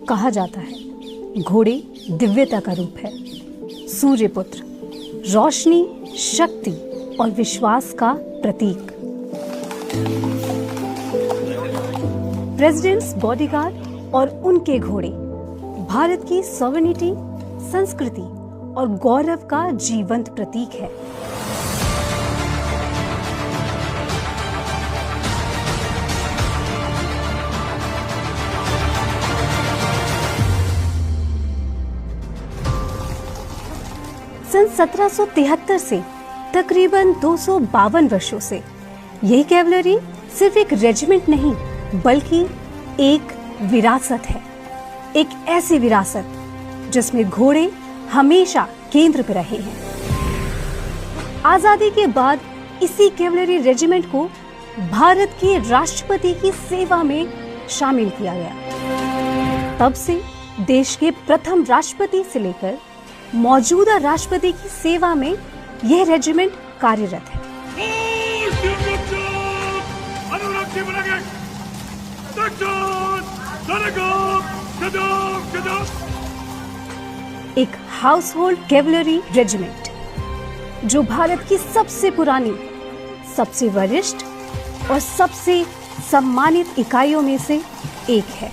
कहा जाता है घोड़े दिव्यता का रूप है, सूर्यपुत्र, रोशनी, शक्ति और विश्वास का प्रतीक। प्रेसिडेंट्स बॉडीगार्ड और उनके घोड़े भारत की सॉवरेनिटी, संस्कृति और गौरव का जीवंत प्रतीक है। सन 1773 से तकरीबन 252 वर्षों से यही कैवलरी सिर्फ एक रेजिमेंट नहीं बल्कि एक विरासत है, एक ऐसी विरासत जिसमें घोड़े हमेशा केंद्र पर रहे हैं। आजादी के बाद इसी कैवलरी रेजिमेंट को भारत के राष्ट्रपति की सेवा में शामिल किया गया। तब से देश के प्रथम राष्ट्रपति से लेकर मौजूदा राष्ट्रपति की सेवा में यह रेजिमेंट कार्यरत है। एक हाउस होल्ड कैवलरी रेजिमेंट जो भारत की सबसे पुरानी, सबसे वरिष्ठ और सबसे सम्मानित इकाइयों में से एक है।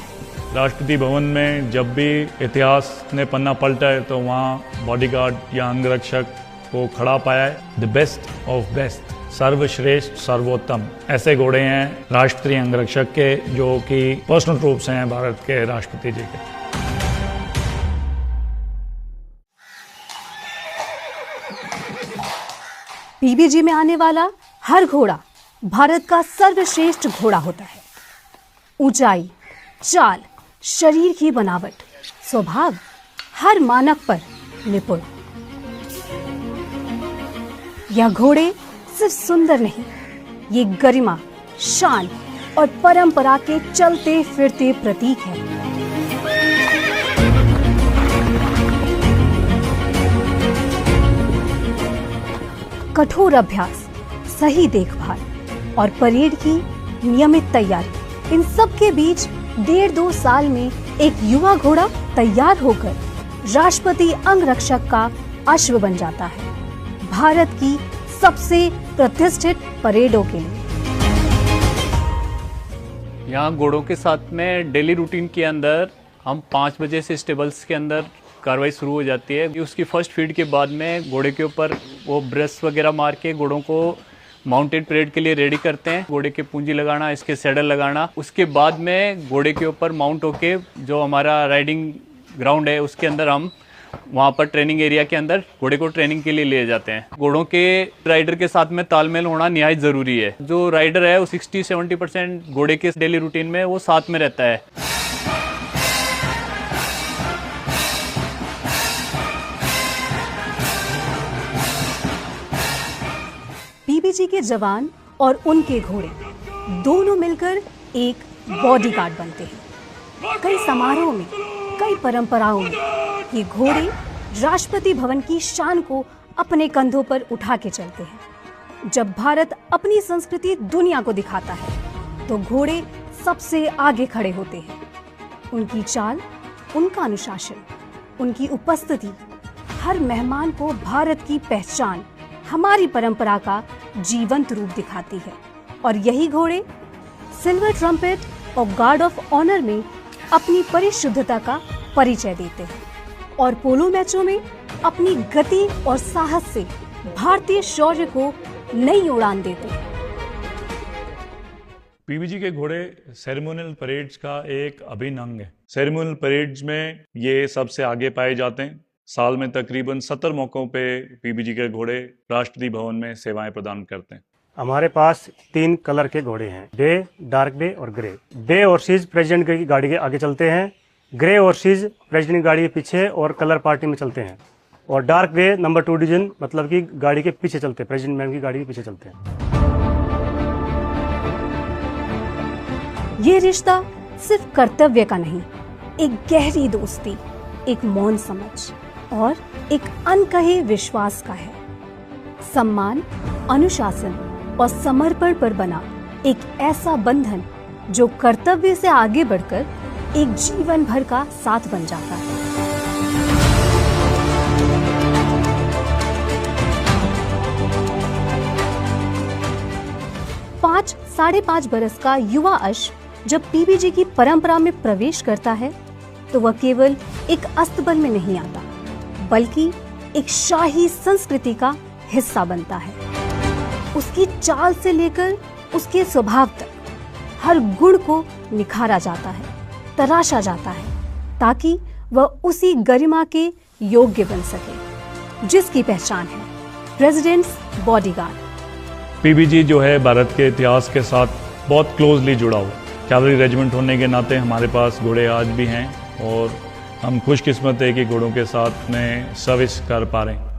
राष्ट्रपति भवन में जब भी इतिहास ने पन्ना पलटा है तो वहाँ बॉडीगार्ड या अंगरक्षक को खड़ा पाया है। द बेस्ट ऑफ बेस्ट, सर्वश्रेष्ठ, सर्वोत्तम ऐसे घोड़े हैं राष्ट्रीय अंगरक्षक के, जो कि पर्सनल रूप से हैं भारत के राष्ट्रपति जी के। पीबीजी में आने वाला हर घोड़ा भारत का सर्वश्रेष्ठ घोड़ा होता है। ऊंचाई, चाल, शरीर की बनावट, स्वभाव, हर मानक पर निपुण। यह घोड़े सिर्फ सुंदर नहीं, ये गरिमा, शान और परंपरा के चलते फिरते प्रतीक है। कठोर अभ्यास, सही देखभाल और परेड की नियमित तैयारी, इन सब के बीच 1.5-2 साल में एक युवा घोड़ा तैयार होकर राष्ट्रपति अंगरक्षक का अश्व बन जाता है, भारत की सबसे प्रतिष्ठित परेडों के लिए। यहाँ घोड़ों के साथ में डेली रूटीन के अंदर हम 5 बजे से स्टेबल्स के अंदर कार्रवाई शुरू हो जाती है। उसकी फर्स्ट फीड के बाद में घोड़े के ऊपर वो ब्रश वगैरह मार के घोड़ों को माउंटेड परेड के लिए रेडी करते हैं। घोड़े के पूंजी लगाना, इसके सैडल लगाना, उसके बाद में घोड़े के ऊपर माउंट होके जो हमारा राइडिंग ग्राउंड है उसके अंदर हम वहाँ पर ट्रेनिंग एरिया के अंदर घोड़े को ट्रेनिंग के लिए ले जाते हैं। घोड़ों के राइडर के साथ में तालमेल होना निहायत ज़रूरी है। जो राइडर है वो 60-70% घोड़े के डेली रूटीन में वो साथ में रहता है। पीबीजी के जवान और उनके घोड़े दोनों मिलकर एक बॉडीगार्ड बनते हैं। कई समारोह में, कई परंपराओं में ये घोड़े राष्ट्रपति भवन की शान को अपने कंधों पर उठा के चलते हैं। जब भारत अपनी संस्कृति दुनिया को दिखाता है तो घोड़े सबसे आगे खड़े होते हैं। उनकी चाल, उनका अनुशासन, उनकी उपस्थिति हर मेहमान को भारत की पहचान, हमारी परंपरा का जीवंत रूप दिखाती है। और यही घोड़े सिल्वर ट्रम्पेट और गार्ड ऑफ ऑनर में अपनी परिशुद्धता का परिचय देते हैं और पोलो मैचों में अपनी गति और साहस से भारतीय शौर्य को नई उड़ान देते हैं। पीबीजी के घोड़े सेरेमोनियल परेड्स का एक अभिन्न अंग है। सेरेमोनियल परेड्स में ये सबसे आगे पाए जाते हैं। साल में तकरीबन 70 मौकों पे पीबीजी के घोड़े राष्ट्रपति भवन में सेवाएं प्रदान करते हैं। हमारे पास 3 कलर के घोड़े हैं, डे, डार्क डे और ग्रे। डे हॉर्सेस प्रेसिडेंट की गाड़ी के आगे चलते हैं, ग्रे हॉर्सेस प्रेसिडेंट की गाड़ी के पीछे और कलर पार्टी में चलते हैं, और डार्क ग्रे नंबर 2 डिवीजन मतलब कि गाड़ी के पीछे चलते हैं, प्रेसिडेंट मैम की गाड़ी के पीछे चलते हैं। ये रिश्ता सिर्फ कर्तव्य का नहीं, एक गहरी दोस्ती, एक मौन समझ और एक अनकहे विश्वास का है। सम्मान, अनुशासन और समर्पण पर बना एक ऐसा बंधन जो कर्तव्य से आगे बढ़कर एक जीवन भर का साथ बन जाता है। साढ़े 5 बरस का युवा अश्व जब पीबीजी की परंपरा में प्रवेश करता है तो वह केवल एक अस्तबल में नहीं आता, बल्कि एक शाही संस्कृति का हिस्सा बनता है। उसकी चाल से लेकर उसके स्वभाव तक हर गुण को निखारा जाता है, तराशा जाता है, ताकि वह उसी गरिमा के योग्य बन सके जिसकी पहचान है प्रेसिडेंट्स बॉडीगार्ड। पीबीजी जो है भारत के इतिहास के साथ बहुत क्लोजली जुड़ा हुआ। कैवलरी रेजिमेंट होने के नाते हमारे पास घोड़े आज भी हैं और हम खुशकिस्मत है कि घोड़ों के साथ में सर्विस कर पा रहे हैं।